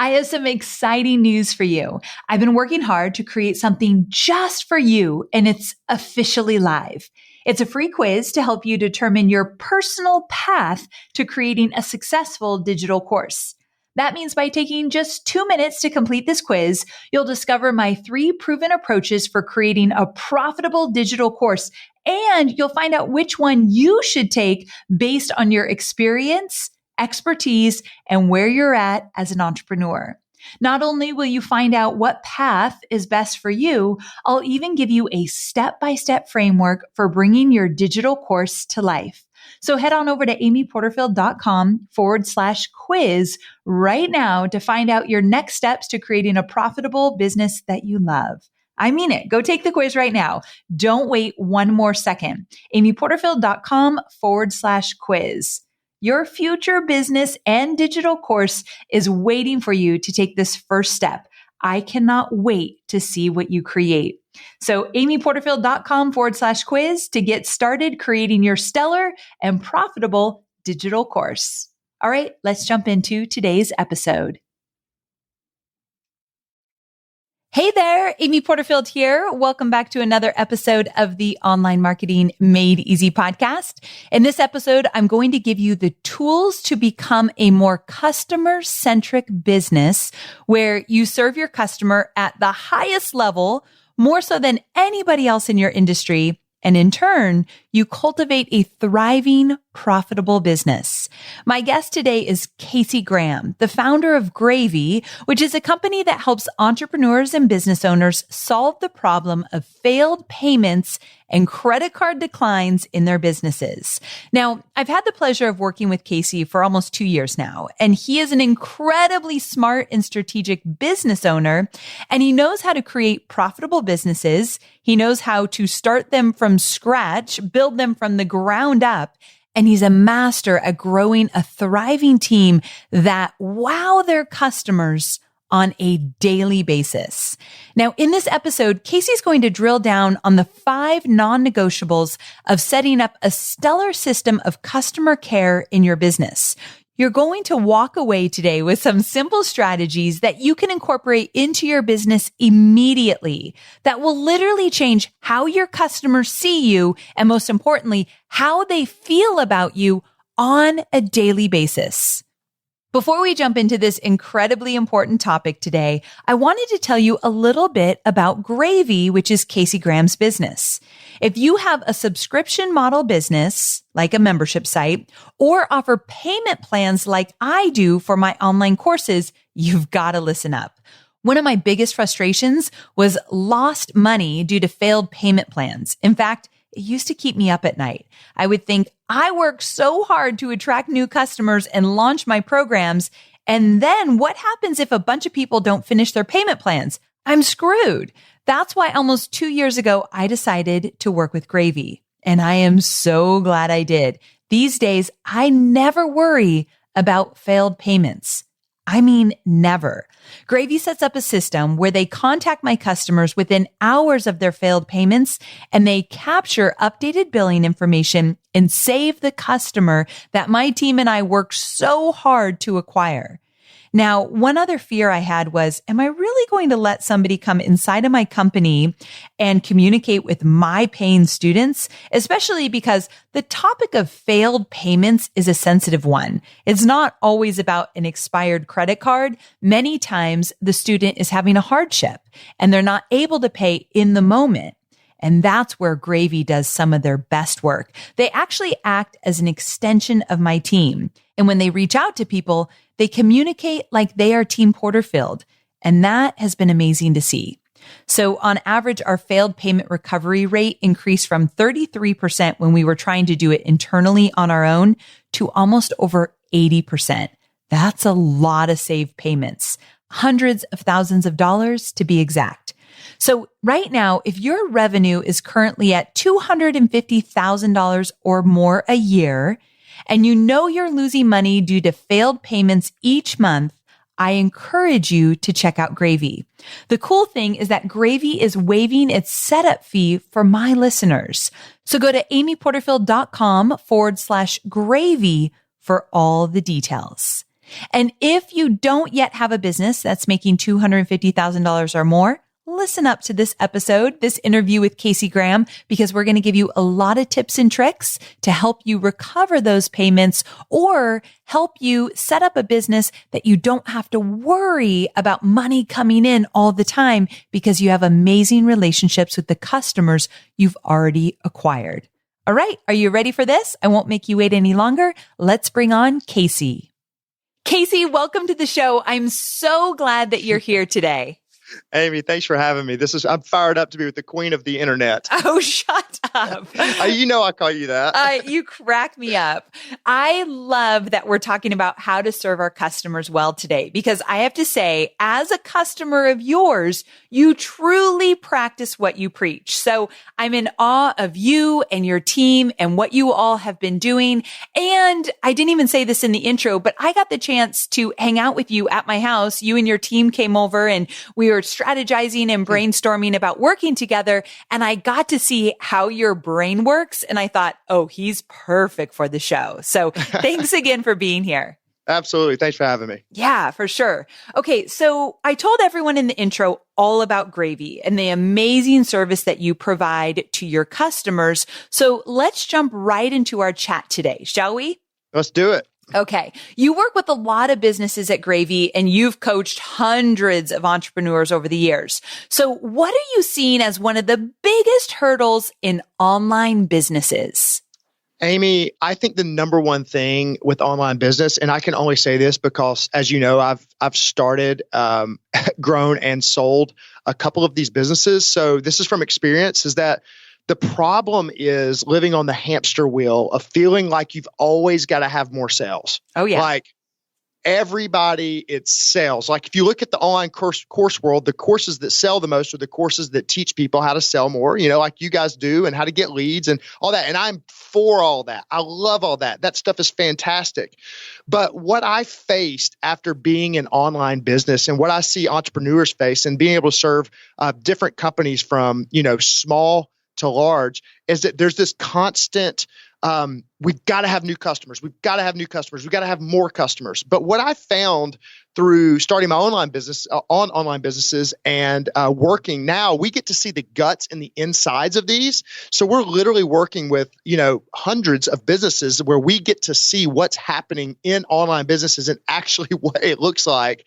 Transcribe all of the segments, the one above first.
I have some exciting news for you. I've been working hard to create something just for you, and it's officially live. It's a free quiz to help you determine your personal path to creating a successful digital course. That means by taking just 2 minutes to complete this quiz, you'll discover my 3 proven approaches for creating a profitable digital course, and you'll find out which one you should take based on your experience, expertise, and where you're at as an entrepreneur. Not only will you find out what path is best for you, I'll even give you a step-by-step framework for bringing your digital course to life. So head on over to amyporterfield.com/quiz right now to find out your next steps to creating a profitable business that you love. I mean it. Go take the quiz right now. Don't wait one more second. amyporterfield.com/quiz. Your future business and digital course is waiting for you to take this first step. I cannot wait to see what you create. So amyporterfield.com/quiz to get started creating your stellar and profitable digital course. All right, let's jump into today's episode. Hey there, Amy Porterfield here. Welcome back to another episode of the Online Marketing Made Easy podcast. In this episode, I'm going to give you the tools to become a more customer-centric business where you serve your customer at the highest level, more so than anybody else in your industry. And in turn, you cultivate a thriving, profitable business. My guest today is Casey Graham, the founder of Gravy, which is a company that helps entrepreneurs and business owners solve the problem of failed payments and credit card declines in their businesses. Now, I've had the pleasure of working with Casey for almost 2 years now, and he is an incredibly smart and strategic business owner, and he knows how to create profitable businesses. He knows how to start them from scratch, build them from the ground up, and he's a master at growing a thriving team that wow their customers on a daily basis. Now, in this episode, Casey's going to drill down on the 5 non-negotiables of setting up a stellar system of customer care in your business. You're going to walk away today with some simple strategies that you can incorporate into your business immediately that will literally change how your customers see you and, most importantly, how they feel about you on a daily basis. Before we jump into this incredibly important topic today, I wanted to tell you a little bit about Gravy, which is Casey Graham's business. If you have a subscription model business, like a membership site, or offer payment plans like I do for my online courses, you've got to listen up. One of my biggest frustrations was lost money due to failed payment plans. In fact, it used to keep me up at night. I would think, I work so hard to attract new customers and launch my programs. And then what happens if a bunch of people don't finish their payment plans? I'm screwed. That's why almost 2 years ago, I decided to work with Gravy. And I am so glad I did. These days, I never worry about failed payments. I mean, never. Gravy sets up a system where they contact my customers within hours of their failed payments, and they capture updated billing information and save the customer that my team and I worked so hard to acquire. Now, one other fear I had was, am I really going to let somebody come inside of my company and communicate with my paying students? Especially because the topic of failed payments is a sensitive one. It's not always about an expired credit card. Many times the student is having a hardship and they're not able to pay in the moment. And that's where Gravy does some of their best work. They actually act as an extension of my team. And when they reach out to people, they communicate like they are Team Porterfield. And that has been amazing to see. So on average, our failed payment recovery rate increased from 33% when we were trying to do it internally on our own to almost over 80%. That's a lot of saved payments, hundreds of thousands of dollars to be exact. So right now, if your revenue is currently at $250,000 or more a year, and you know you're losing money due to failed payments each month, I encourage you to check out Gravy. The cool thing is that Gravy is waiving its setup fee for my listeners. So go to amyporterfield.com/gravy for all the details. And if you don't yet have a business that's making $250,000 or more, listen up to this episode, this interview with Casey Graham, because we're going to give you a lot of tips and tricks to help you recover those payments or help you set up a business that you don't have to worry about money coming in all the time because you have amazing relationships with the customers you've already acquired. All right. Are you ready for this? I won't make you wait any longer. Let's bring on Casey. Casey, welcome to the show. I'm so glad that you're here today. Amy, thanks for having me. I'm fired up to be with the queen of the internet. Oh, shut up. You know I call you that. You crack me up. I love that we're talking about how to serve our customers well today, because I have to say, as a customer of yours, you truly practice what you preach. So I'm in awe of you and your team and what you all have been doing. And I didn't even say this in the intro, but I got the chance to hang out with you at my house. You and your team came over and we were strategizing and brainstorming about working together. And I got to see how your brain works. And I thought, oh, he's perfect for the show. So thanks again for being here. Absolutely. Thanks for having me. Yeah, for sure. Okay. So I told everyone in the intro all about Gravy and the amazing service that you provide to your customers. So let's jump right into our chat today, shall we? Let's do it. Okay. You work with a lot of businesses at Gravy and you've coached hundreds of entrepreneurs over the years. So what are you seeing as one of the biggest hurdles in online businesses? Amy, I think the number one thing with online business, and I can only say this because, as you know, I've started, grown and sold a couple of these businesses. So this is from experience, is that the problem is living on the hamster wheel of feeling like you've always got to have more sales. Oh, yeah. Like everybody, it's sales. Like if you look at the online course world, the courses that sell the most are the courses that teach people how to sell more, like you guys do, and how to get leads and all that. And I'm for all that. I love all that. That stuff is fantastic. But what I faced after being in online business and what I see entrepreneurs face and being able to serve different companies from, small to large is that there's this constant, we've got to have new customers. We've got to have new customers. We've got to have more customers. But what I found through starting my online business on online businesses and working now, we get to see the guts and the insides of these. So we're literally working with, hundreds of businesses where we get to see what's happening in online businesses, and actually what it looks like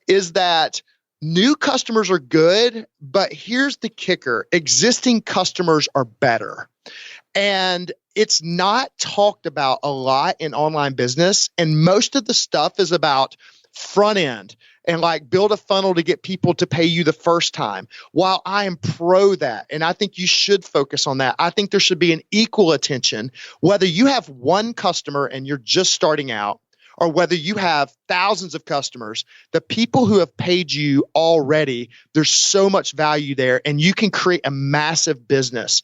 is that new customers are good, but here's the kicker. Existing customers are better. And it's not talked about a lot in online business. And most of the stuff is about front end and like build a funnel to get people to pay you the first time. While I am pro that, and I think you should focus on that, I think there should be an equal attention, whether you have one customer and you're just starting out, or whether you have thousands of customers, the people who have paid you already, there's so much value there, and you can create a massive business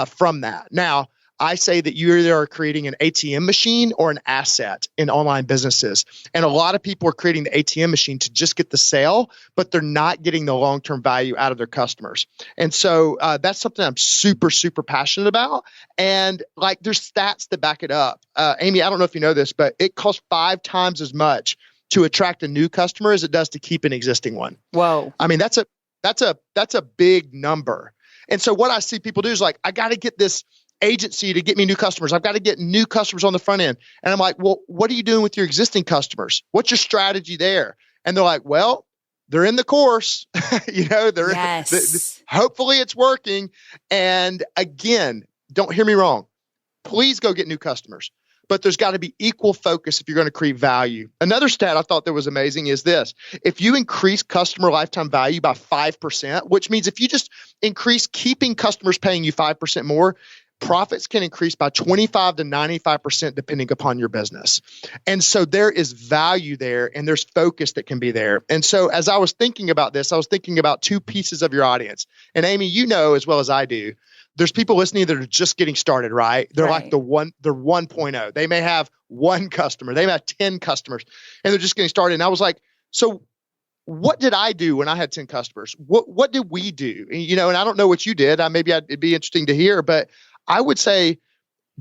from that. Now, I say that you either are creating an ATM machine or an asset in online businesses. And a lot of people are creating the ATM machine to just get the sale, but they're not getting the long-term value out of their customers. And so that's something I'm super, super passionate about. And like there's stats that back it up. Amy, I don't know if you know this, but it costs 5 times as much to attract a new customer as it does to keep an existing one. Whoa. I mean, that's a big number. And so what I see people do is like, I got to get this agency to get me new customers. I've got to get new customers on the front end. And I'm like, well, what are you doing with your existing customers? What's your strategy there? And they're like, well, they're in the course, Yes. Hopefully it's working. And again, don't hear me wrong. Please go get new customers, but there's got to be equal focus if you're going to create value. Another stat I thought that was amazing is this. If you increase customer lifetime value by 5%, which means if you just increase keeping customers paying you 5% more, profits can increase by 25 to 95% depending upon your business. And so there is value there and there's focus that can be there. And so as I was thinking about this, I was thinking about 2 pieces of your audience. And Amy, you know as well as I do, there's people listening that are just getting started, right? They're Right. like they're 1.0. They may have 1 customer, they may have 10 customers, and they're just getting started. And I was like, so what did I do when I had 10 customers? What did we do? And I don't know what you did. It'd be interesting to hear, but I would say,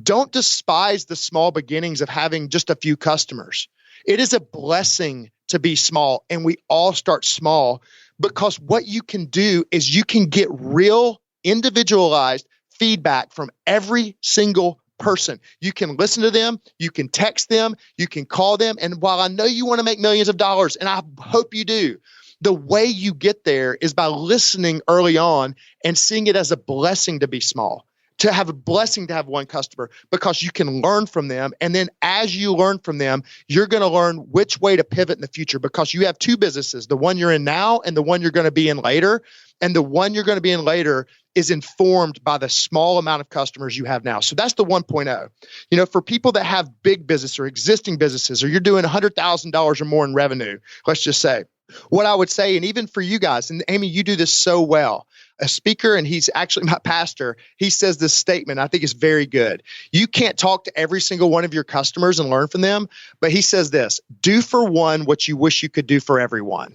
don't despise the small beginnings of having just a few customers. It is a blessing to be small, and we all start small, because what you can do is you can get real individualized feedback from every single person. You can listen to them, you can text them, you can call them. And while I know you want to make millions of dollars, and I hope you do, the way you get there is by listening early on and seeing it as a blessing to be small, to have a blessing to have one customer, because you can learn from them. And then as you learn from them, you're going to learn which way to pivot in the future, because you have two businesses, the one you're in now and the one you're going to be in later. And the one you're going to be in later is informed by the small amount of customers you have now. So that's the 1.0. You know, for people that have big business or existing businesses, or you're doing $100,000 or more in revenue, let's just say, what I would say, and even for you guys, and Amy, you do this so well, a speaker, and he's actually my pastor, he says this statement, I think it's very good. You can't talk to every single one of your customers and learn from them, but he says this: do for one what you wish you could do for everyone.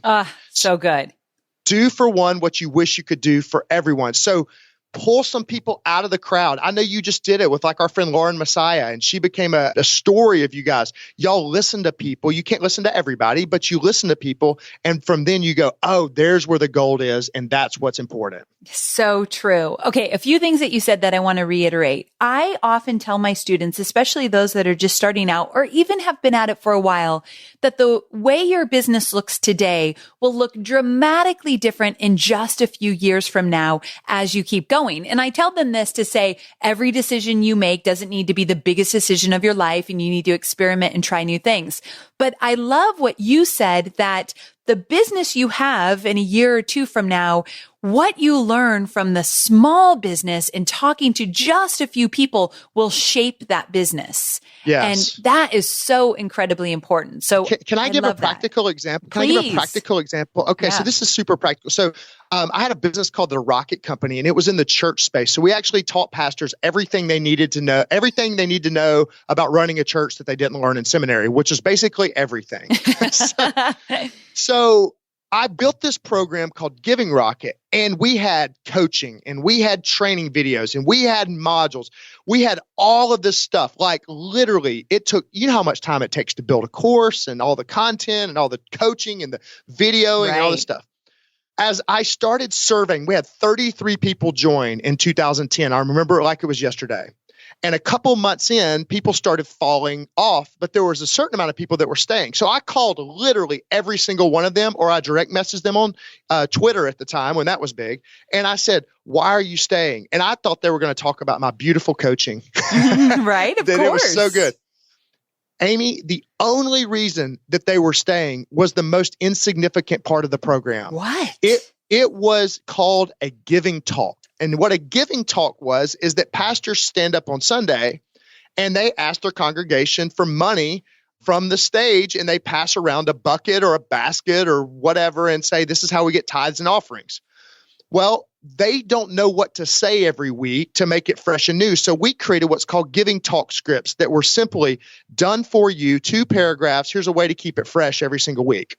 So good. Do for one what you wish you could do for everyone. So pull some people out of the crowd. I know you just did it with like our friend Lauren Messiah, and she became a story of you guys. Y'all listen to people. You can't listen to everybody, but you listen to people. And from then you go, oh, there's where the gold is. And that's what's important. So true. Okay. A few things that you said that I want to reiterate. I often tell my students, especially those that are just starting out or even have been at it for a while, that the way your business looks today will look dramatically different in just a few years from now as you keep going. And I tell them this to say, every decision you make doesn't need to be the biggest decision of your life, and you need to experiment and try new things. But I love what you said, that the business you have in a year or two from now, what you learn from the small business and talking to just a few people will shape that business. Yes. And that is so incredibly important. So can I give a practical example? Can I give a practical example? Okay. Yeah. So this is super practical. So I had a business called the Rocket Company, and it was in the church space. So we actually taught pastors everything they needed to know about running a church that they didn't learn in seminary, which is basically everything. So I built this program called Giving Rocket, and we had coaching, and we had training videos, and we had modules. We had all of this stuff. Like literally, it took, you know how much time it takes to build a course, and all the content and all the coaching and the videoing and all this stuff. As I started surveying, we had 33 people join in 2010. I remember it like it was yesterday. And a couple months in, people started falling off, but there was a certain amount of people that were staying. So I called literally every single one of them, or I direct messaged them on Twitter at the time when that was big. And I said, why are you staying? And I thought they were going to talk about my beautiful coaching. Right, of course. It was so good. Amy, the only reason that they were staying was the most insignificant part of the program. What? It was called a giving talk. And what a giving talk is that pastors stand up on Sunday and they ask their congregation for money from the stage, and they pass around a bucket or a basket or whatever and say, this is how we get tithes and offerings. Well, they don't know what to say every week to make it fresh and new. So we created what's called giving talk scripts that were simply done for you, 2 paragraphs. Here's a way to keep it fresh every single week.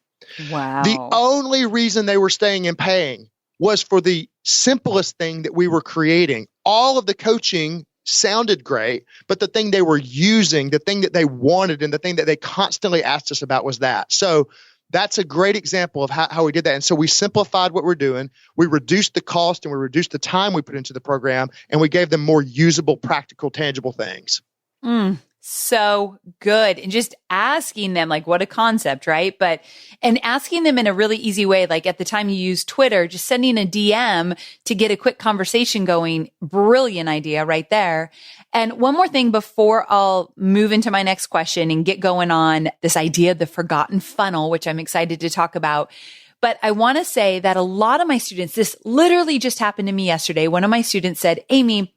Wow. The only reason they were staying and paying was for the simplest thing that we were creating. All of the coaching sounded great, but the thing they were using, the thing that they wanted, and the thing that they constantly asked us about was that. So that's a great example of how we did that. And so we simplified what we're doing. We reduced the cost, and we reduced the time we put into the program, and we gave them more usable, practical, tangible things. So good. And just asking them, like, what a concept, right? And asking them in a really easy way, like at the time you use Twitter, just sending a DM to get a quick conversation going. Brilliant idea right there. And one more thing before I'll move into my next question and get going on this idea of the forgotten funnel, which I'm excited to talk about. But I want to say that a lot of my students, this literally just happened to me yesterday. One of my students said, Amy,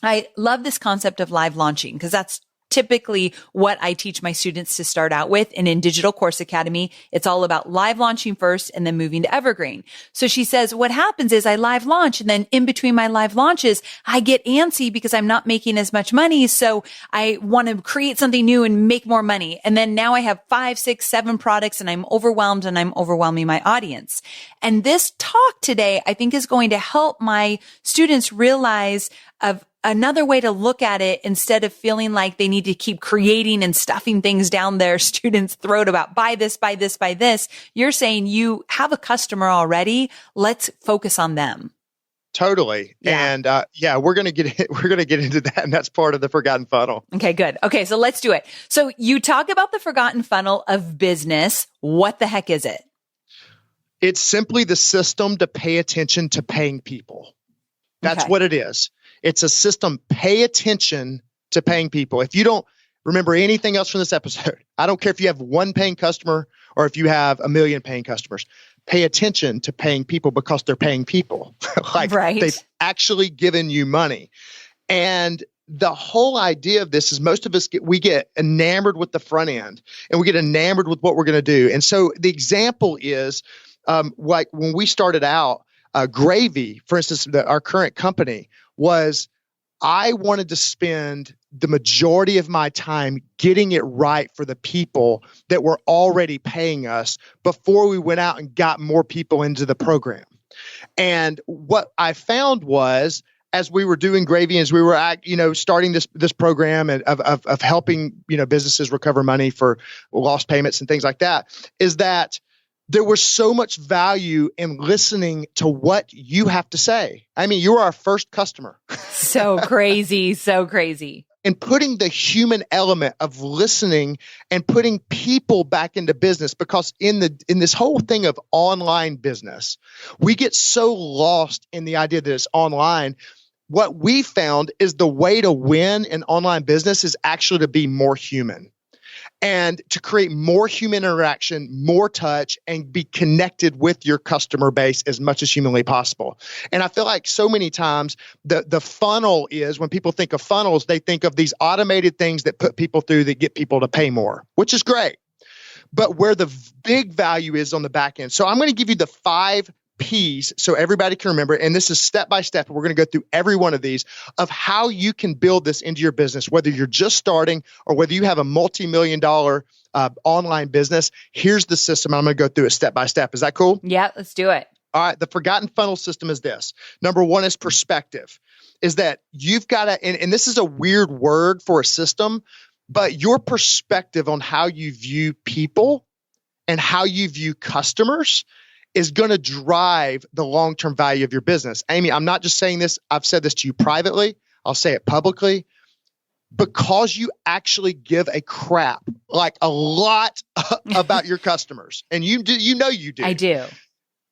I love this concept of live launching, because that's typically what I teach my students to start out with. And in Digital Course Academy, it's all about live launching first and then moving to evergreen. So she says, what happens is I live launch, and then in between my live launches, I get antsy because I'm not making as much money. So I want to create something new and make more money. And then now I have 5, 6, 7 products, and I'm overwhelmed, and I'm overwhelming my audience. And this talk today, I think, is going to help my students realize of another way to look at it, instead of feeling like they need to keep creating and stuffing things down their students' throat about buy this, buy this, buy this, you're saying you have a customer already. Let's focus on them. Totally. Yeah. And we're going to get into that. And that's part of the forgotten funnel. Okay, good. Okay, so let's do it. So you talk about the forgotten funnel of business. What the heck is it? It's simply the system to pay attention to paying people. That's what it is. It's a system. Pay attention to paying people. If you don't remember anything else from this episode, I don't care if you have one paying customer or if you have 1 million paying customers. Pay attention to paying people because they're paying people. They've actually given you money. And the whole idea of this is most of us get enamored with the front end and we get enamored with what we're going to do. And so the example is like when we started out, Gravy, for instance, our current company was, I wanted to spend the majority of my time getting it right for the people that were already paying us before we went out and got more people into the program. And what I found was, as we were doing Gravy, as we were starting this program and of helping businesses recover money for lost payments and things like that, is that there was so much value in listening to what you have to say. I mean, you were our first customer. So crazy, so crazy. And putting the human element of listening and putting people back into business, because in this whole thing of online business, we get so lost in the idea that it's online. What we found is the way to win in online business is actually to be more human. And to create more human interaction, more touch, and be connected with your customer base as much as humanly possible. And I feel like so many times the funnel is, when people think of funnels, they think of these automated things that put people through that get people to pay more, which is great. But where the big value is on the back end. So I'm going to give you the 5 P's so everybody can remember, and this is step by step. We're going to go through every one of these of how you can build this into your business, whether you're just starting or whether you have a multi-million-dollar online business. Here's the system. I'm going to go through it step by step. Is that cool? Yeah, let's do it. All right. The forgotten funnel system is this. Number 1 is perspective. Is that you've got to, and this is a weird word for a system, but your perspective on how you view people and how you view customers is going to drive the long-term value of your business. Amy, I'm not just saying this. I've said this to you privately. I'll say it publicly. Because you actually give a crap, like a lot about your customers. And you do. I do.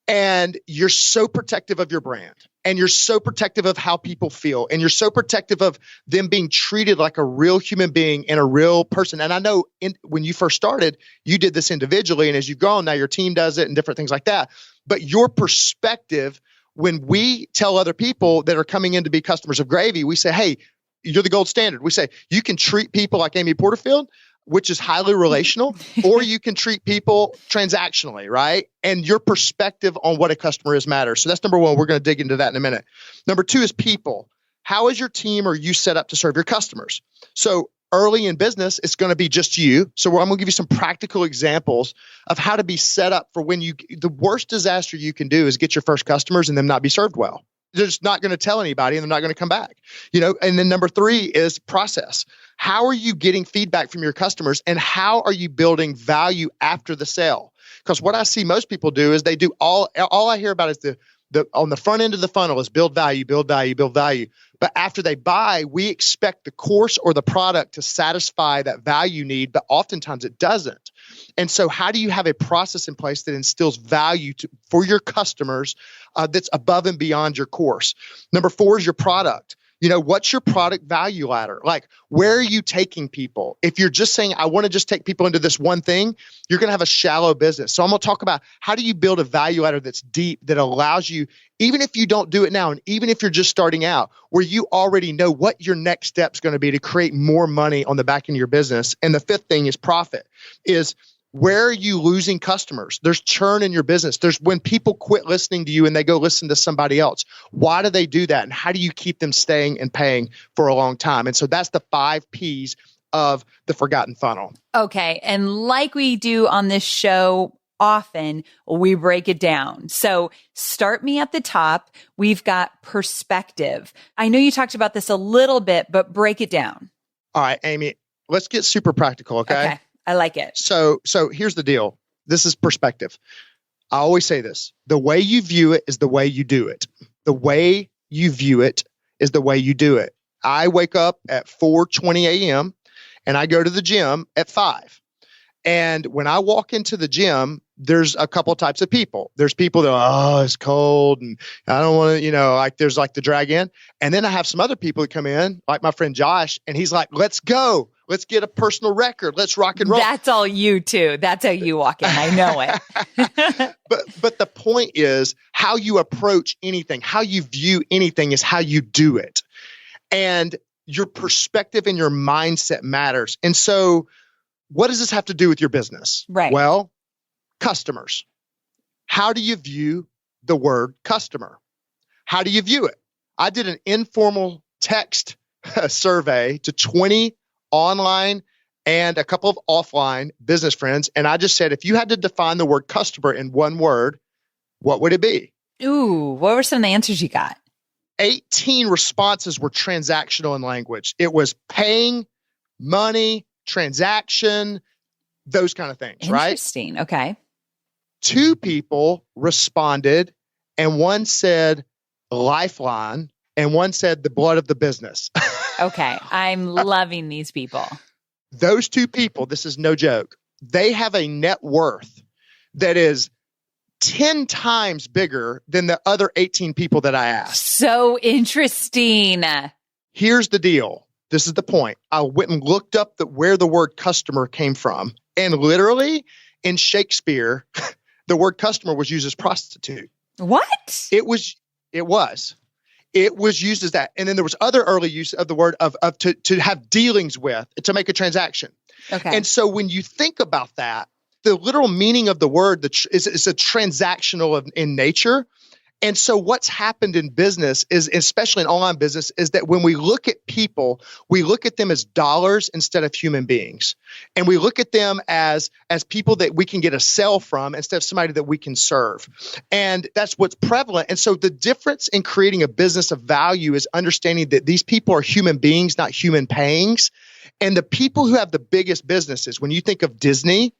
And you're so protective of your brand. And you're so protective of how people feel. And you're so protective of them being treated like a real human being and a real person. And I know when you first started, you did this individually. And as you've gone, now your team does it and different things like that. But your perspective, when we tell other people that are coming in to be customers of Gravy, we say, hey, you're the gold standard. We say, you can treat people like Amy Porterfield, which is highly relational, or you can treat people transactionally, right? And your perspective on what a customer is matters. So that's number 1. We're going to dig into that in a minute. Number 2 is people. How is your team or you set up to serve your customers? So early in business, it's going to be just you. So I'm going to give you some practical examples of how to be set up for when the worst disaster you can do is get your first customers and them not be served well. They're just not going to tell anybody and they're not going to come back, And then number 3 is process. How are you getting feedback from your customers and how are you building value after the sale? Because what I see most people do is they do all I hear about is the on the front end of the funnel is build value, build value, build value. But after they buy, we expect the course or the product to satisfy that value need, but oftentimes it doesn't. And so how do you have a process in place that instills value for your customers that's above and beyond your course? Number 4 is your product. What's your product value ladder? Like, where are you taking people? If you're just saying, I want to just take people into this one thing, you're going to have a shallow business. So I'm going to talk about how do you build a value ladder that's deep, that allows you, even if you don't do it now, and even if you're just starting out, where you already know what your next step is going to be to create more money on the back end of your business. And the 5th thing is profit, is where are you losing customers? There's churn in your business. There's when people quit listening to you and they go listen to somebody else. Why do they do that? And how do you keep them staying and paying for a long time? And so that's the 5 P's of the forgotten funnel. Okay. And like we do on this show, often we break it down. So start me at the top. We've got perspective. I know you talked about this a little bit, but break it down. All right, Amy, let's get super practical. Okay. I like it. So here's the deal. This is perspective. I always say this. The way you view it is the way you do it. The way you view it is the way you do it. I wake up at 4:20 a.m. and I go to the gym at 5. And when I walk into the gym, there's a couple types of people. There's people that are, it's cold and I don't want to, like there's like the drag in. And then I have some other people that come in, like my friend Josh, and he's like, let's go. Let's get a personal record. Let's rock and roll. That's all you too. That's how you walk in. I know it. But the point is how you approach anything, how you view anything is how you do it. And your perspective and your mindset matters. And so what does this have to do with your business? Right. Well, customers. How do you view the word customer? How do you view it? I did an informal text survey to 20 online and a couple of offline business friends. And I just said, if you had to define the word customer in one word, what would it be? Ooh, what were some of the answers you got? 18 responses were transactional in language. It was paying, money, transaction, those kind of things, right? Interesting. Okay. 2 people responded and one said lifeline and one said the blood of the business. Okay. I'm loving these people. Those 2 people, this is no joke, they have a net worth that is 10 times bigger than the other 18 people that I asked. So interesting. Here's the deal. This is the point. I went and looked up where the word customer came from. And literally in Shakespeare, the word customer was used as prostitute. What? It was used as that. And then there was other early use of the word to have dealings with, to make a transaction. Okay. And so when you think about that, the literal meaning of the word is a transactional in nature. And so what's happened in business is, especially in online business, is that when we look at people, we look at them as dollars instead of human beings. And we look at them as people that we can get a sell from instead of somebody that we can serve. And that's what's prevalent. And so the difference in creating a business of value is understanding that these people are human beings, not human payings. And the people who have the biggest businesses, when you think of Disney,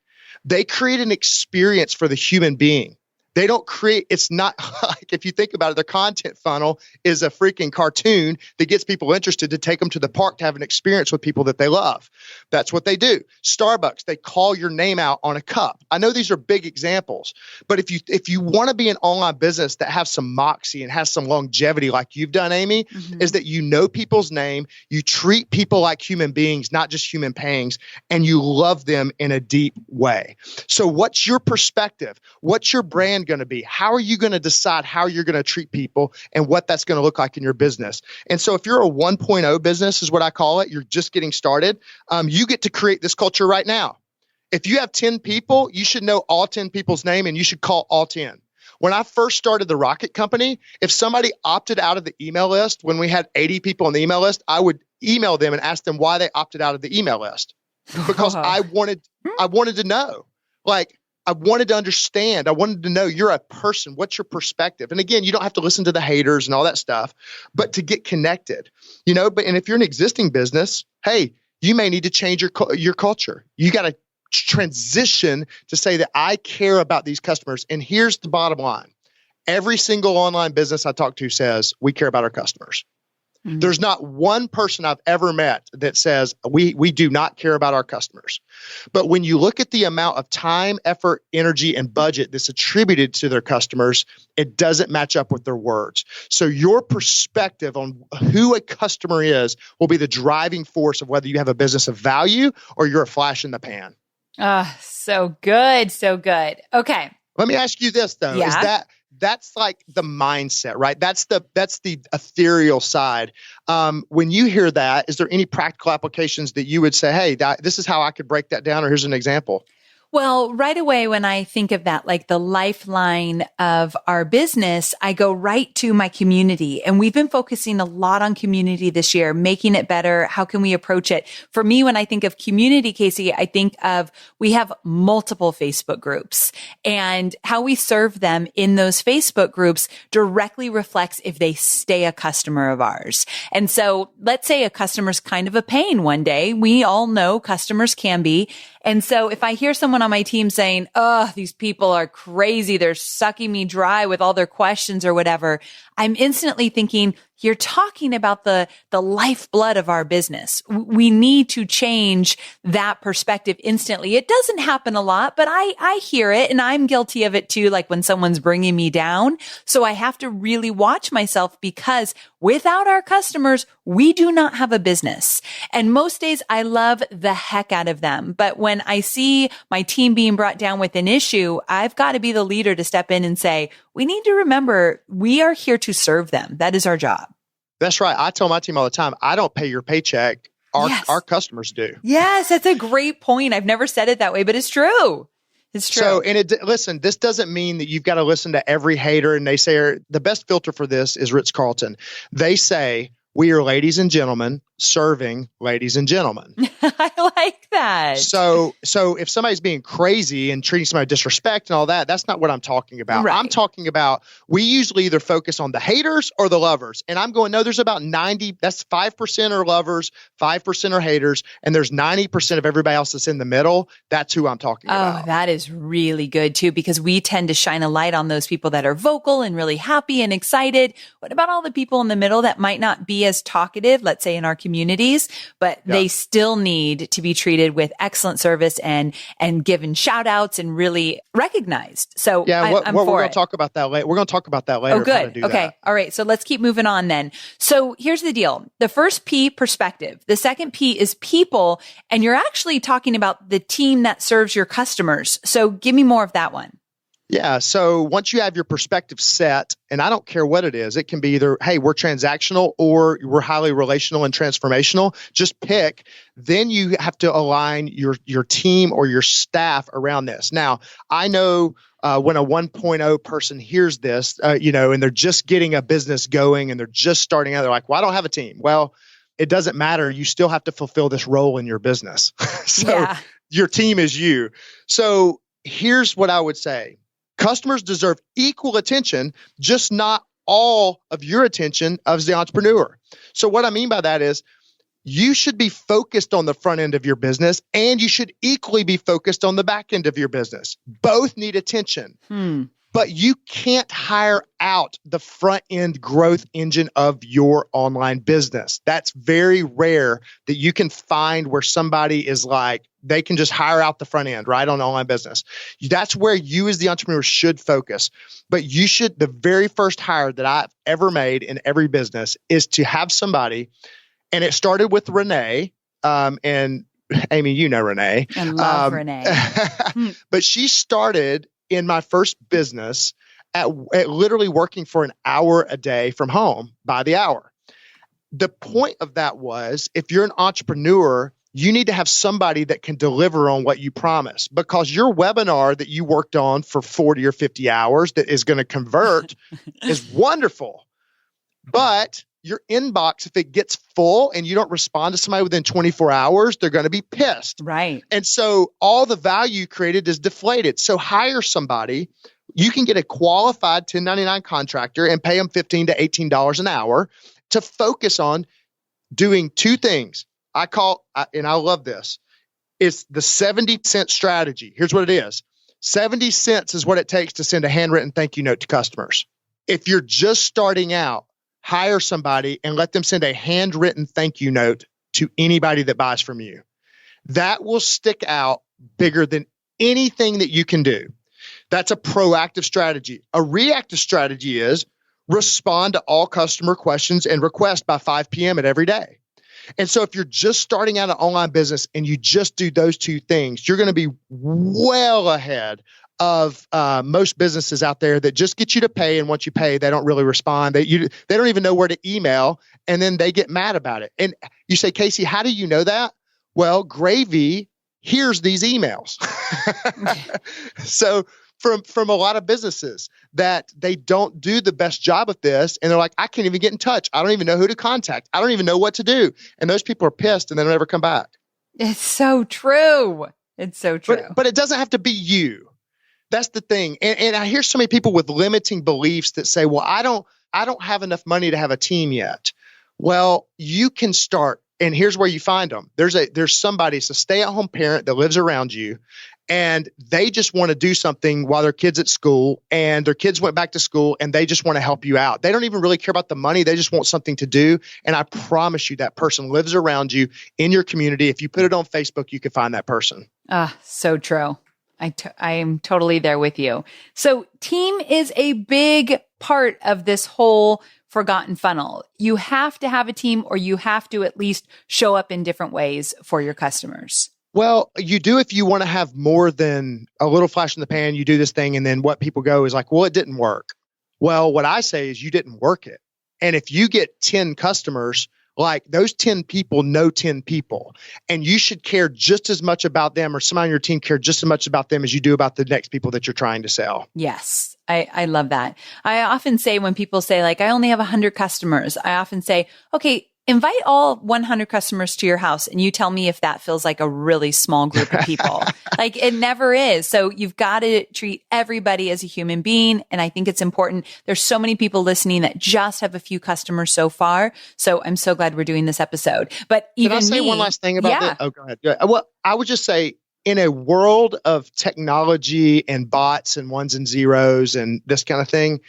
they create an experience for the human being. They don't create, it's not like, if you think about it, their content funnel is a freaking cartoon that gets people interested to take them to the park to have an experience with people that they love. That's what they do. Starbucks, they call your name out on a cup. I know these are big examples, but if you want to be an online business that has some moxie and has some longevity like you've done, Amy, is that you know people's name, you treat people like human beings, not just human beings, and you love them in a deep way. So what's your perspective? What's your brand going to be? How are you going to decide how you're going to treat people and what that's going to look like in your business? And so if you're a 1.0 business is what I call it, you're just getting started, you get to create this culture right now. If you have 10 people, you should know all 10 people's name and you should call all 10. When I first started the Rocket Company, if somebody opted out of the email list, when we had 80 people on the email list, I would email them and ask them why they opted out of the email list, because I wanted to know. Like, I wanted to understand. I wanted to know you're a person. What's your perspective? And again, you don't have to listen to the haters and all that stuff, but to get connected, and if you're an existing business, hey, you may need to change your culture. You got to transition to say that I care about these customers. And here's the bottom line. Every single online business I talk to says we care about our customers. Mm-hmm. There's not one person I've ever met that says we do not care about our customers. But when you look at the amount of time, effort, energy, and budget that's attributed to their customers, it doesn't match up with their words. So your perspective on who a customer is will be the driving force of whether you have a business of value or you're a flash in the pan. So good. So good. Okay. Let me ask you this though. Yeah. That's like the mindset, right? That's the ethereal side. When you hear that, is there any practical applications that you would say, hey, this is how I could break that down, or here's an example? Well, right away, when I think of that, like the lifeline of our business, I go right to my community. And we've been focusing a lot on community this year, making it better. How can we approach it? For me, when I think of community, Casey, I think of we have multiple Facebook groups, and how we serve them in those Facebook groups directly reflects if they stay a customer of ours. And so let's say a customer's kind of a pain one day. We all know customers can be. And so if I hear someone on my team saying, oh, these people are crazy, they're sucking me dry with all their questions or whatever, I'm instantly thinking, you're talking about the lifeblood of our business. We need to change that perspective instantly. It doesn't happen a lot, but I hear it, and I'm guilty of it too, like when someone's bringing me down. So I have to really watch myself, because without our customers, we do not have a business. And most days I love the heck out of them. But when I see my team being brought down with an issue, I've got to be the leader to step in and say, we need to remember we are here to serve them. That is our job. That's right. I tell my team all the time, I don't pay your paycheck. Our customers do. Yes, that's a great point. I've never said it that way, but it's true. It's true. So, listen, this doesn't mean that you've got to listen to every hater and naysayer. The best filter for this is Ritz-Carlton. They say, we are ladies and gentlemen serving ladies and gentlemen. I like that. So if somebody's being crazy and treating somebody with disrespect and all that, that's not what I'm talking about. Right. I'm talking about, we usually either focus on the haters or the lovers. And I'm going, no, there's about 90, that's 5% are lovers, 5% are haters, and there's 90% of everybody else that's in the middle. That's who I'm talking about. Oh, that is really good too, because we tend to shine a light on those people that are vocal and really happy and excited. What about all the people in the middle that might not be as talkative, let's say in our communities, but they still need to be treated with excellent service and given shout outs and really recognized. So we're going to talk about that later. We're going to talk about that later. Oh, good. Okay. All right. So let's keep moving on then. So here's the deal. The first P, perspective. The second P is people. And you're actually talking about the team that serves your customers. So give me more of that one. Yeah. So once you have your perspective set, and I don't care what it is, it can be either, hey, we're transactional or we're highly relational and transformational. Just pick. Then you have to align your team or your staff around this. Now, I know when a 1.0 person hears this, and they're just getting a business going and they're just starting out, they're like, well, I don't have a team. Well, it doesn't matter. You still have to fulfill this role in your business. Your team is you. So here's what I would say. Customers deserve equal attention, just not all of your attention as the entrepreneur. So what I mean by that is you should be focused on the front end of your business, and you should equally be focused on the back end of your business. Both need attention. But you can't hire out the front end growth engine of your online business. That's very rare that you can find where somebody is like, they can just hire out the front end, right, on online business. That's where you as the entrepreneur should focus. But you should, the very first hire that I've ever made in every business is to have somebody, and it started with Renee, and Amy, you know Renee. I love Renee. But she started in my first business at literally working for an hour a day from home by the hour. The point of that was, if you're an entrepreneur, you need to have somebody that can deliver on what you promise, because your webinar that you worked on for 40 or 50 hours that is going to convert is wonderful. But your inbox, if it gets full and you don't respond to somebody within 24 hours, they're going to be pissed. Right. And so all the value created is deflated. So hire somebody. You can get a qualified 1099 contractor and pay them $15 to $18 an hour to focus on doing two things. And I love this. It's the 70-cent strategy. Here's what it is. 70 cents is what it takes to send a handwritten thank you note to customers. If you're just starting out, hire somebody and let them send a handwritten thank you note to anybody that buys from you. That will stick out bigger than anything that you can do. That's a proactive strategy. A reactive strategy is respond to all customer questions and requests by 5 p.m. at every day. And so if you're just starting out an online business and you just do those two things, you're going to be well ahead of most businesses out there that just get you to pay, and once you pay, they don't really respond. They don't even know where to email, and then they get mad about it. And you say, Casey, how do you know that? Well, Gravy here's these emails. So from a lot of businesses that they don't do the best job of this, and they're like, I can't even get in touch. I don't even know who to contact. I don't even know what to do. And those people are pissed and they don't ever come back. It's so true. It's so true. But it doesn't have to be you. That's the thing. And I hear so many people with limiting beliefs that say, well, I don't have enough money to have a team yet. Well, you can start. And here's where you find them. There's somebody, it's a stay-at-home parent that lives around you, and they just want to do something while their kid's at school, and their kids went back to school, and they just want to help you out. They don't even really care about the money. They just want something to do. And I promise you that person lives around you in your community. If you put it on Facebook, you can find that person. So true. I am totally there with you. So team is a big part of this whole forgotten funnel. You have to have a team, or you have to at least show up in different ways for your customers. Well, you do if you want to have more than a little flash in the pan. You do this thing, and then what people go is like, well, it didn't work. Well, what I say is you didn't work it. And if you get 10 customers, like those 10 people know 10 people, and you should care just as much about them, or somebody on your team care just as much about them as you do about the next people that you're trying to sell. Yes. I love that. I often say when people say like, I only have 100 customers, I often say, okay, invite all 100 customers to your house and you tell me if that feels like a really small group of people. Like it never is. So you've got to treat everybody as a human being. And I think it's important. There's so many people listening that just have a few customers so far. So I'm so glad we're doing this episode. But even Can I say one last thing about that? Oh, go ahead. Well, I would just say, in a world of technology and bots and ones and zeros and this kind of thing,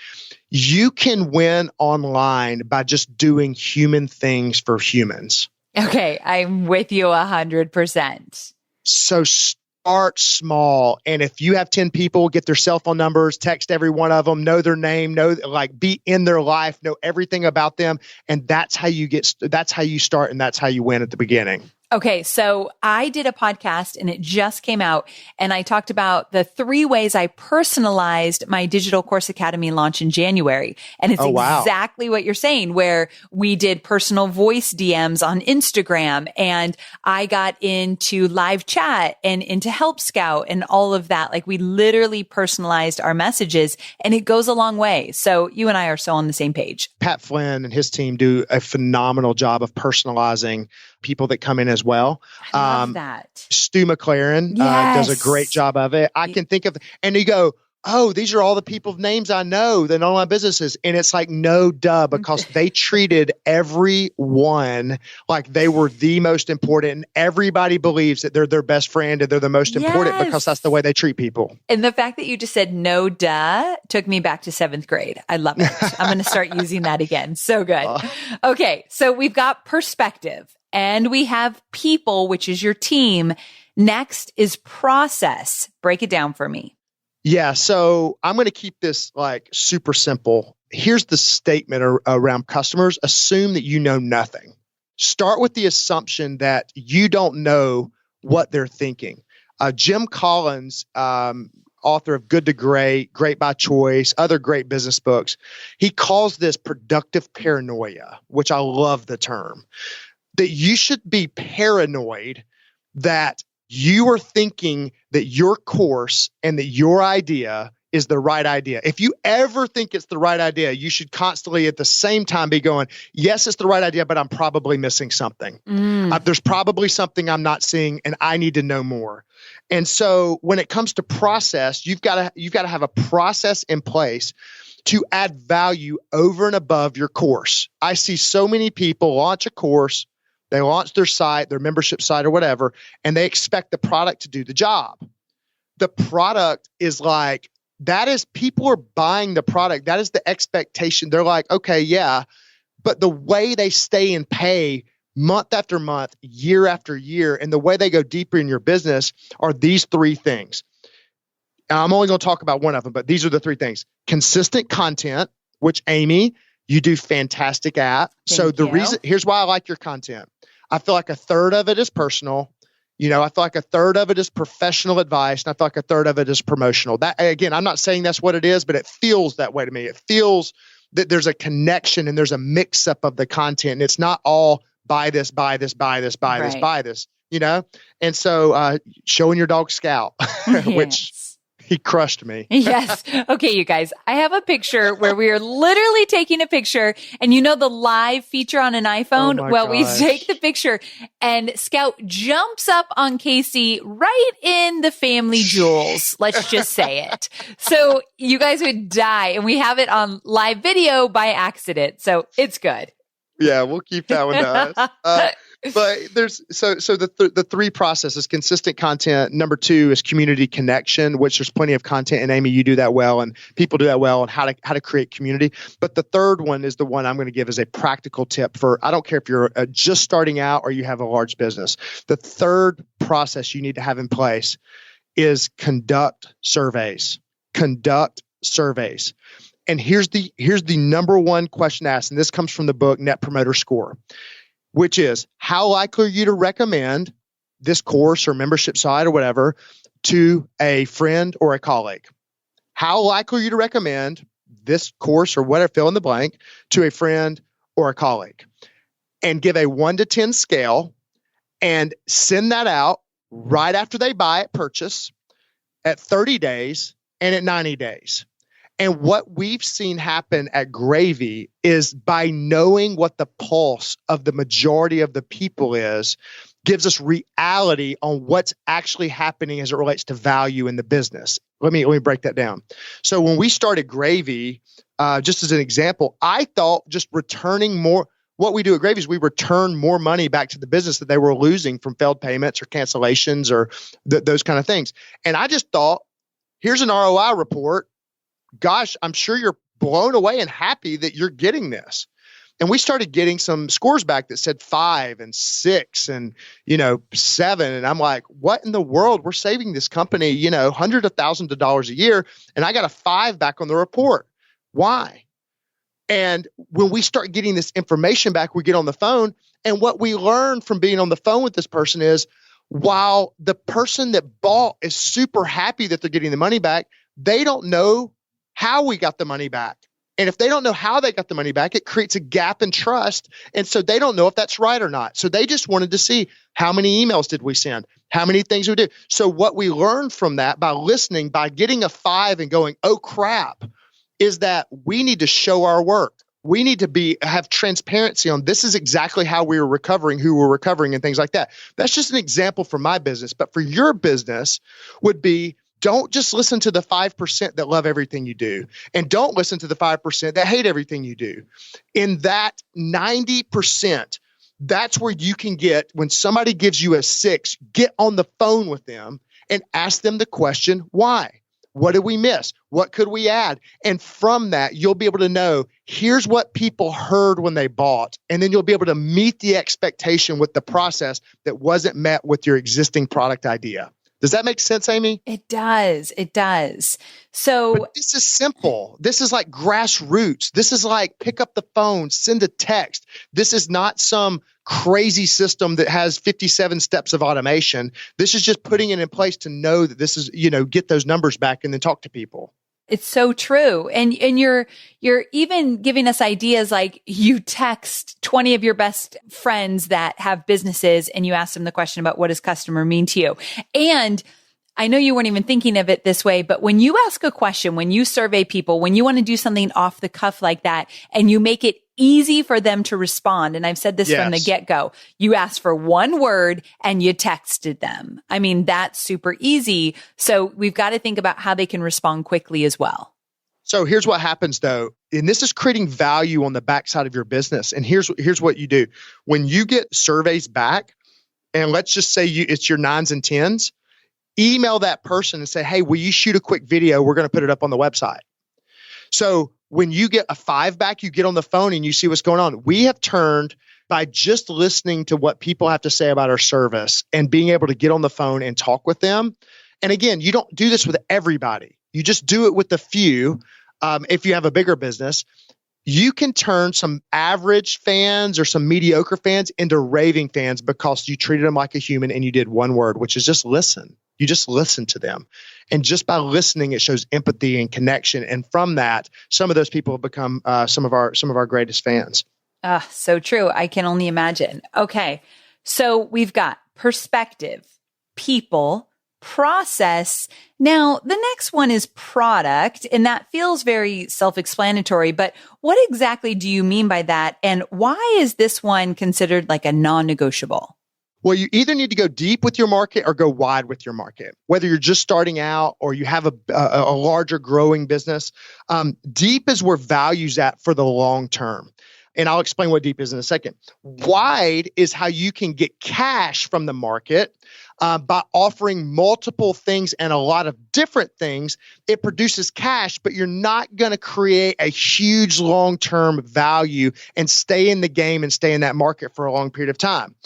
you can win online by just doing human things for humans. Okay, I'm with you 100%. So start small. And if you have 10 people, get their cell phone numbers, text every one of them, know their name, be in their life, know everything about them. And that's how you start, and that's how you win at the beginning. Okay, so I did a podcast and it just came out, and I talked about the 3 ways I personalized my Digital Course Academy launch in January. And it's exactly what you're saying, where we did personal voice DMs on Instagram, and I got into live chat and into Help Scout and all of that. Like we literally personalized our messages, and it goes a long way. So you and I are so on the same page. Pat Flynn and his team do a phenomenal job of personalizing people that come in as well. I love that. Stu McLaren does a great job of it. I can think of, and you go, oh, these are all the people's names I know that own my businesses. And it's like, no, duh, because they treated everyone like they were the most important. And everybody believes that they're their best friend and they're the most important because that's the way they treat people. And the fact that you just said no, duh, took me back to 7th grade. I love it. I'm going to start using that again. So good. Okay. So we've got perspective and we have people, which is your team. Next is process. Break it down for me. Yeah, so I'm going to keep this like super simple. Here's the statement around customers. Assume that you know nothing. Start with the assumption that you don't know what they're thinking. Jim Collins, author of Good to Great, Great by Choice, other great business books, he calls this productive paranoia, which I love the term, that you should be paranoid that you are thinking that your course and that your idea is the right idea. If you ever think it's the right idea, you should constantly at the same time be going, yes, it's the right idea, but I'm probably missing something. There's probably something I'm not seeing and I need to know more. And so when it comes to process, you've got to have a process in place to add value over and above your course. I see so many people launch a course, they launch their site, their membership site or whatever, and they expect the product to do the job. The product is like, that is, people are buying the product. That is the expectation. They're like, okay, yeah. But the way they stay and pay month after month, year after year, and the way they go deeper in your business are these 3 things. And I'm only going to talk about one of them, but these are the 3 things. Consistent content, which Amy, you do fantastic at. So the reason, here's why I like your content. I feel like a third of it is personal. I feel like a third of it is professional advice, and I feel like a third of it is promotional. That, again, I'm not saying that's what it is, but it feels that way to me. It feels that there's a connection and there's a mix-up of the content. And it's not all buy this, buy this, buy this, buy this, buy this. you know? And so showing your dog Scout, which Yes. he crushed me. Yes. Okay, you guys, I have a picture where we are literally taking a picture, and you know the live feature on an iPhone? Oh Well, we gosh. take the picture and Scout jumps up on Casey right in the family jewels. Let's just say it. So you guys would die, and we have it on live video by accident. So it's good. Yeah, we'll keep that one to us. But there's the three processes: consistent content. Number two is community connection, which there's plenty of content. And Amy, you do that well, and people do that well, and how to create community. But the third one is the one I'm going to give as a practical tip for. I don't care if you're just starting out or you have a large business. The third process you need to have in place is conduct surveys. Conduct surveys. And here's the number one question asked, and this comes from the book Net Promoter Score, which is, how likely are you to recommend this course or membership site or whatever to a friend or a colleague? How likely are you to recommend this course or whatever, fill in the blank, to a friend or a colleague? And give a 1 to 10 scale and send that out right after they buy it, purchase, at 30 days and at 90 days. And what we've seen happen at Gravy is, by knowing what the pulse of the majority of the people is, gives us reality on what's actually happening as it relates to value in the business. Let me break that down. So when we started Gravy, just as an example, I thought just returning more. What we do at Gravy is we return more money back to the business that they were losing from failed payments or cancellations or those kind of things. And I just thought, here's an ROI report. Gosh, I'm sure you're blown away and happy that you're getting this. And we started getting some scores back that said 5 and 6 and, 7. And I'm like, what in the world? We're saving this company, hundreds of thousands of dollars a year. And I got a 5 back on the report. Why? And when we start getting this information back, we get on the phone. And what we learn from being on the phone with this person is, while the person that bought is super happy that they're getting the money back, they don't know how we got the money back. And if they don't know how they got the money back, it creates a gap in trust. And so they don't know if that's right or not. So they just wanted to see, how many emails did we send? How many things we did? So what we learned from that, by listening, by getting a 5 and going, oh crap, is that we need to show our work. We need to have transparency on, this is exactly how we were recovering, who we're recovering, and things like that. That's just an example for my business. But for your business would be, don't just listen to the 5% that love everything you do. And don't listen to the 5% that hate everything you do. In that 90%, that's where you can get, when somebody gives you a 6, get on the phone with them and ask them the question, why? What did we miss? What could we add? And from that, you'll be able to know, here's what people heard when they bought. And then you'll be able to meet the expectation with the process that wasn't met with your existing product idea. Does that make sense, Amy? It does. It does. So but this is simple. This is like grassroots. This is like pick up the phone, send a text. This is not some crazy system that has 57 steps of automation. This is just putting it in place to know that this is, get those numbers back and then talk to people. It's so true. And you're even giving us ideas, like you text 20 of your best friends that have businesses and you ask them the question about, what does customer mean to you? And I know you weren't even thinking of it this way, but when you ask a question, when you survey people, when you want to do something off the cuff like that, and you make it easy for them to respond. And I've said this from the get-go, you asked for one word and you texted them. I mean, that's super easy. So we've got to think about how they can respond quickly as well. So here's what happens though. And this is creating value on the backside of your business. And here's what you do. When you get surveys back, and let's just say it's your 9s and 10s, email that person and say, hey, will you shoot a quick video? We're going to put it up on the website. So when you get a 5 back, you get on the phone and you see what's going on. We have turned, by just listening to what people have to say about our service and being able to get on the phone and talk with them. And again, you don't do this with everybody. You just do it with a few. If you have a bigger business, you can turn some average fans or some mediocre fans into raving fans because you treated them like a human and you did one word, which is just listen. You just listen to them. And just by listening, it shows empathy and connection. And from that, some of those people have become some of our greatest fans. So true. I can only imagine. Okay. So we've got perspective, people, process. Now, the next one is product, and that feels very self-explanatory, but what exactly do you mean by that? And why is this one considered like a non-negotiable? Well, you either need to go deep with your market or go wide with your market. Whether you're just starting out or you have a larger growing business, deep is where value's at for the long term. And I'll explain what deep is in a second. Wide is how you can get cash from the market by offering multiple things and a lot of different things. It produces cash, but you're not going to create a huge long-term value and stay in the game and stay in that market for a long period of time.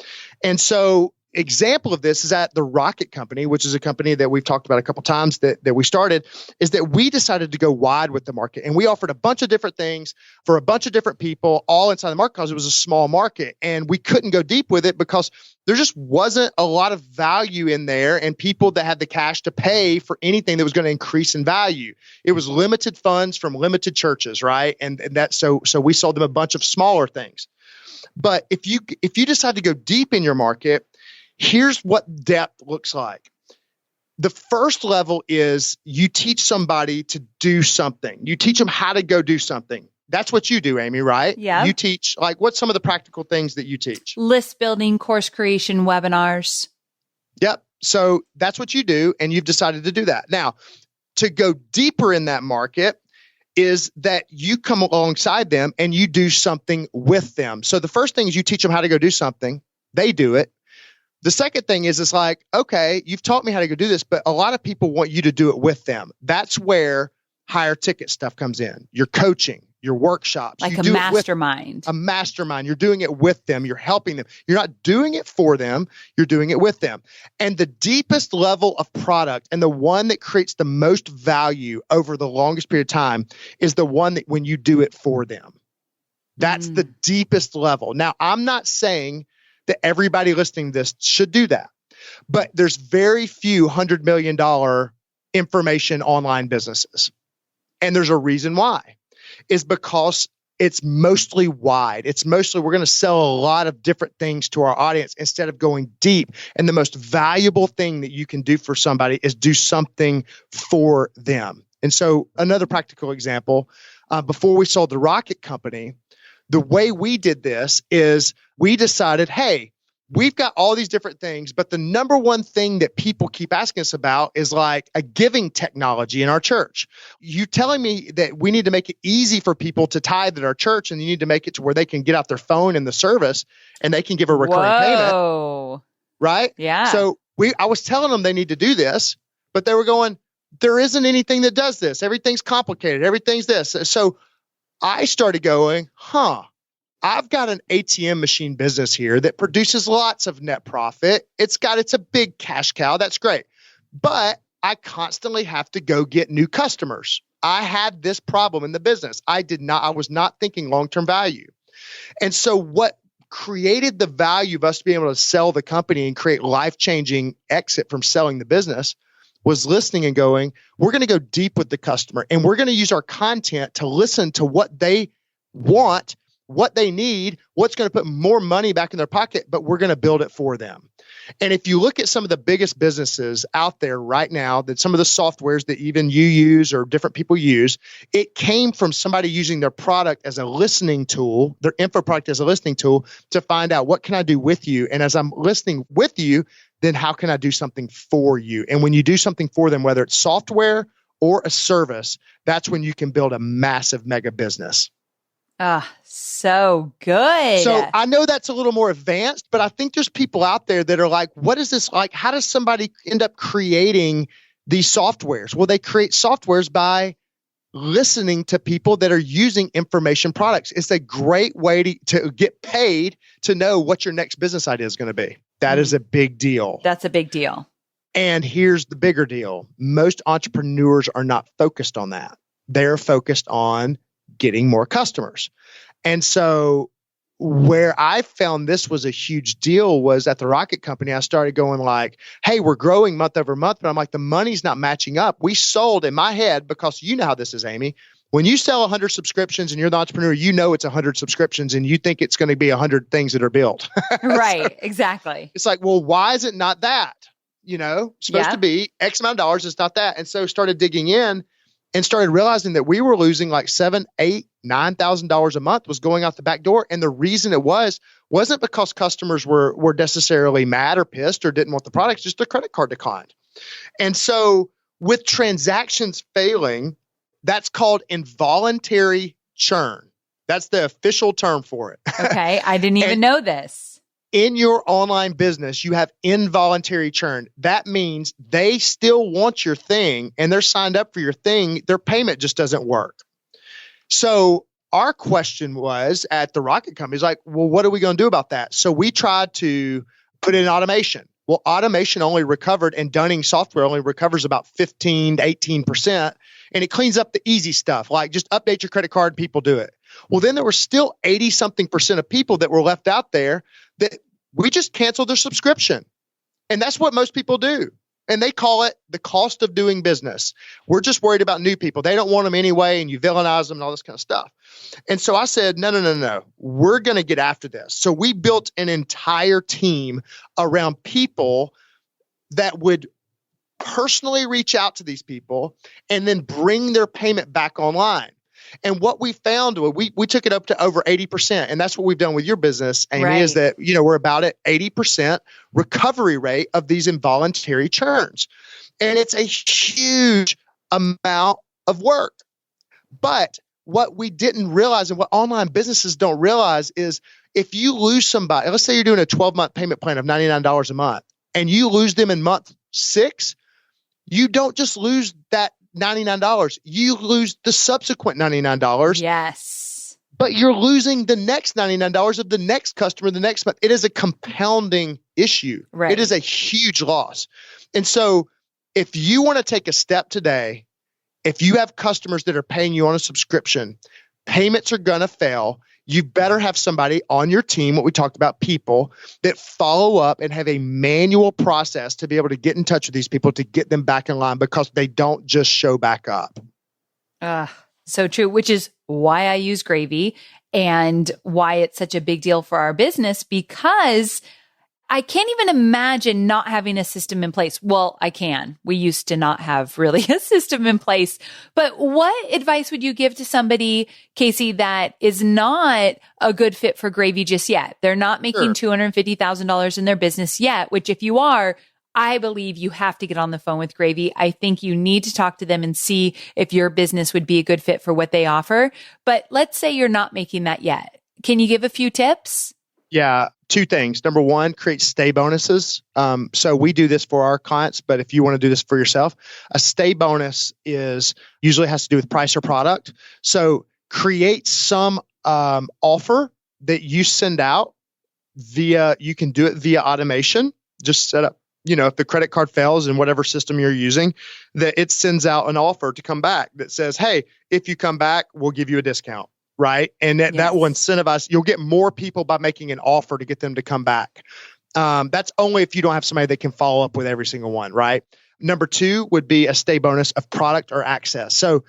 And so example of this is at the Rocket Company, which is a company that we've talked about a couple times that we started, is that we decided to go wide with the market. And we offered a bunch of different things for a bunch of different people all inside the market because it was a small market. And we couldn't go deep with it because there just wasn't a lot of value in there and people that had the cash to pay for anything that was going to increase in value. It was limited funds from limited churches, right? And that so we sold them a bunch of smaller things. But if you decide to go deep in your market, here's what depth looks like. The first level is you teach somebody to do something. You teach them how to go do something. That's what you do, Amy, right? Yeah. You teach, like, what's some of the practical things that you teach? List building, course creation, webinars. Yep. So that's what you do, and you've decided to do that. Now, to go deeper in that market is that you come alongside them and you do something with them. So the first thing is you teach them how to go do something. They do it. The second thing is it's like, okay, you've taught me how to go do this, but a lot of people want you to do it with them. That's where higher ticket stuff comes in. Your coaching, your workshops. Like a mastermind. A mastermind. You're doing it with them. You're helping them. You're not doing it for them. You're doing it with them. And the deepest level of product and the one that creates the most value over the longest period of time is the one that when you do it for them. That's the deepest level. Now, I'm not saying that everybody listening to this should do that. But there's very few $100 million information online businesses. And there's a reason why. Is because it's mostly wide. It's mostly we're going to sell a lot of different things to our audience instead of going deep. And the most valuable thing that you can do for somebody is do something for them. And so another practical example, before we sold the Rocket Company, the way we did this is we decided, hey, we've got all these different things, but the number one thing that people keep asking us about is like a giving technology in our church. You telling me that we need to make it easy for people to tithe at our church, and you need to make it to where they can get out their phone in the service and they can give a recurring payment. Right? Yeah. So I was telling them they need to do this, but they were going, there isn't anything that does this. Everything's complicated. Everything's this. So I started going, I've got an ATM machine business here that produces lots of net profit. It's a big cash cow. That's great. But I constantly have to go get new customers. I had this problem in the business. I was not thinking long-term value. And so what created the value of us being able to sell the company and create life-changing exit from selling the business was listening and going, we're going to go deep with the customer, and we're going to use our content to listen to what they want, what they need, what's going to put more money back in their pocket, but we're going to build it for them. And if you look at some of the biggest businesses out there right now, that some of the softwares that even you use or different people use, it came from somebody using their product as a listening tool, their info product as a listening tool to find out what can I do with you? And as I'm listening with you, then how can I do something for you? And when you do something for them, whether it's software or a service, that's when you can build a massive mega business. So good. So I know that's a little more advanced, but I think there's people out there that are like, what is this like? How does somebody end up creating these softwares? Well, they create softwares by listening to people that are using information products. It's a great way to get paid to know what your next business idea is going to be. That is a big deal. That's a big deal. And here's the bigger deal. Most entrepreneurs are not focused on that. They're focused on getting more customers. And so where I found this was a huge deal was at the Rocket Company. I started going like, hey, we're growing month over month, but I'm like, the money's not matching up. We sold in my head, because you know how this is, Amy. When you sell 100 subscriptions and you're the entrepreneur, you know it's 100 subscriptions and you think it's going to be 100 things that are built. Right, so, exactly. It's like, well, why is it not that? It's supposed to be X amount of dollars. It's not that. And so started digging in and started realizing that we were losing like $7,000, $8,000, $9,000 a month was going out the back door. And the reason it wasn't because customers were necessarily mad or pissed or didn't want the products, just their credit card declined. And so with transactions failing, that's called involuntary churn. That's the official term for it. Okay. I didn't even know this. In your online business, you have involuntary churn. That means they still want your thing and they're signed up for your thing. Their payment just doesn't work. So our question was at the Rocket Company is like, well, what are we going to do about that? So we tried to put in automation. Well, automation only recovered and Dunning software only recovers about 15 to 18%. And it cleans up the easy stuff, like just update your credit card, people do it. Well, then there were still 80-something% of people that were left out there that we just canceled their subscription. And that's what most people do. And they call it the cost of doing business. We're just worried about new people. They don't want them anyway, and you villainize them and all this kind of stuff. And so I said, no. We're going to get after this. So we built an entire team around people that would personally reach out to these people and then bring their payment back online. And what we found, we took it up to over 80%. And that's what we've done with your business, Amy, right. Is that, we're about at 80% recovery rate of these involuntary churns. And it's a huge amount of work. But what we didn't realize and what online businesses don't realize is if you lose somebody, let's say you're doing a 12-month payment plan of $99 a month and you lose them in month 6, you don't just lose that $99. You lose the subsequent $99. Yes. But you're losing the next $99 of the next customer the next month. It is a compounding issue. Right. It is a huge loss. And so if you want to take a step today, if you have customers that are paying you on a subscription, payments are going to fail. You better have somebody on your team, what we talked about, people that follow up and have a manual process to be able to get in touch with these people to get them back in line because they don't just show back up. So true, which is why I use Gravy and why it's such a big deal for our business, because I can't even imagine not having a system in place. Well, I can. We used to not have really a system in place. But what advice would you give to somebody, Casey, that is not a good fit for Gravy just yet? They're not making $250,000 in their business yet, which if you are, I believe you have to get on the phone with Gravy. I think you need to talk to them and see if your business would be a good fit for what they offer. But let's say you're not making that yet. Can you give a few tips? Yeah, 2 things. Number 1, create stay bonuses. So we do this for our clients, but if you want to do this for yourself, a stay bonus usually has to do with price or product. So create some offer that you send out you can do it via automation. Just set up, if the credit card fails in whatever system you're using, that it sends out an offer to come back that says, hey, if you come back, we'll give you a discount. Right. And that will incentivize. You'll get more people by making an offer to get them to come back. That's only if you don't have somebody that can follow up with every single one. Right. Number 2 would be a stay bonus of product or access. So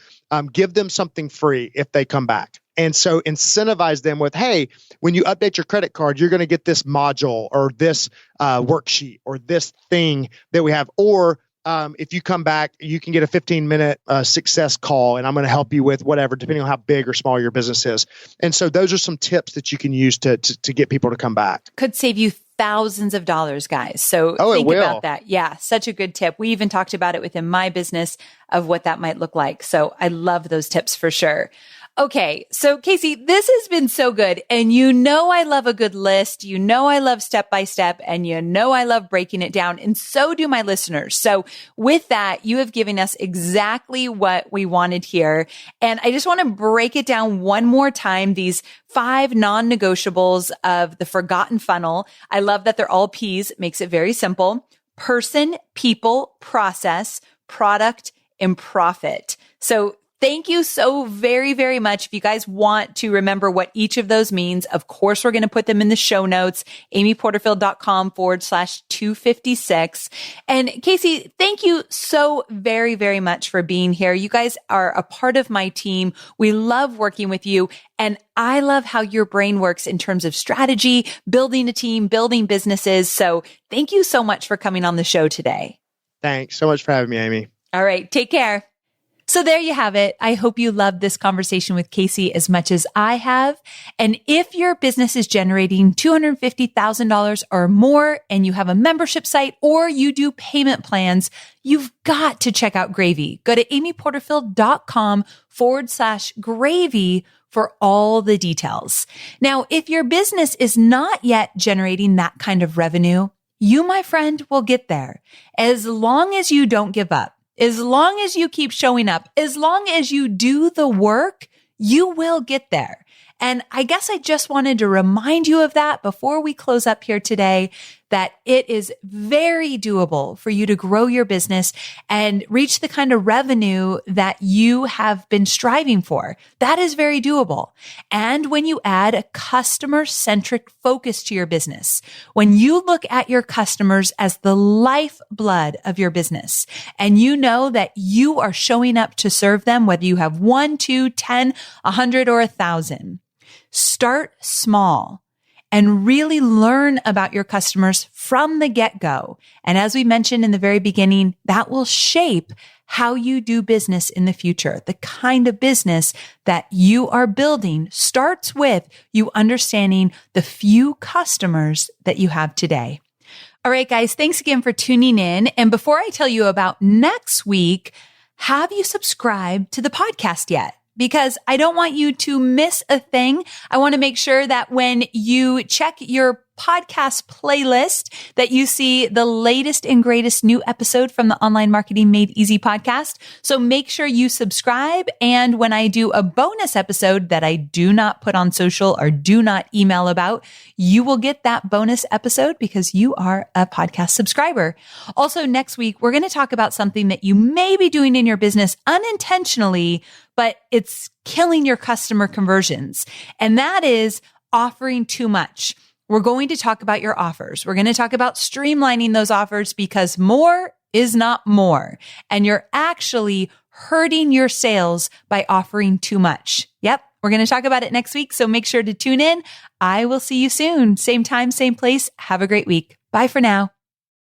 give them something free if they come back. And so incentivize them with, hey, when you update your credit card, you're going to get this module or this worksheet or this thing that we have. Or if you come back, you can get a 15-minute success call, and I'm going to help you with whatever, depending on how big or small your business is. And so those are some tips that you can use to get people to come back. Could save you thousands of dollars, guys. So think about that. Yeah, such a good tip. We even talked about it within my business of what that might look like. So I love those tips for sure. Okay. So Casey, this has been so good. And I love a good list. I love step by step, and I love breaking it down. And so do my listeners. So with that, you have given us exactly what we wanted here. And I just want to break it down one more time. These 5 non-negotiables of the forgotten funnel. I love that they're all P's. It makes it very simple. Person, people, process, product, and profit. So Thank you so very, very much. If you guys want to remember what each of those means, of course, we're going to put them in the show notes, amyporterfield.com/256. And Casey, thank you so very, very much for being here. You guys are a part of my team. We love working with you. And I love how your brain works in terms of strategy, building a team, building businesses. So thank you so much for coming on the show today. Thanks so much for having me, Amy. All right. Take care. So there you have it. I hope you loved this conversation with Casey as much as I have. And if your business is generating $250,000 or more and you have a membership site or you do payment plans, you've got to check out Gravy. Go to amyporterfield.com/gravy for all the details. Now, if your business is not yet generating that kind of revenue, you, my friend, will get there as long as you don't give up. As long as you keep showing up, as long as you do the work, you will get there. And I guess I just wanted to remind you of that before we close up here today, that it is very doable for you to grow your business and reach the kind of revenue that you have been striving for. That is very doable. And when you add a customer-centric focus to your business, when you look at your customers as the lifeblood of your business, and you know that you are showing up to serve them, whether you have 1, 2, 10, 100, or 1,000, start small and really learn about your customers from the get-go. And as we mentioned in the very beginning, that will shape how you do business in the future. The kind of business that you are building starts with you understanding the few customers that you have today. All right, guys, thanks again for tuning in. And before I tell you about next week, have you subscribed to the podcast yet? Because I don't want you to miss a thing. I want to make sure that when you check your podcast playlist, that you see the latest and greatest new episode from the Online Marketing Made Easy podcast. So make sure you subscribe. And when I do a bonus episode that I do not put on social or do not email about, you will get that bonus episode because you are a podcast subscriber. Also, next week, we're going to talk about something that you may be doing in your business unintentionally, but it's killing your customer conversions. And that is offering too much. We're going to talk about your offers. We're going to talk about streamlining those offers because more is not more. And you're actually hurting your sales by offering too much. Yep. We're going to talk about it next week. So make sure to tune in. I will see you soon. Same time, same place. Have a great week. Bye for now.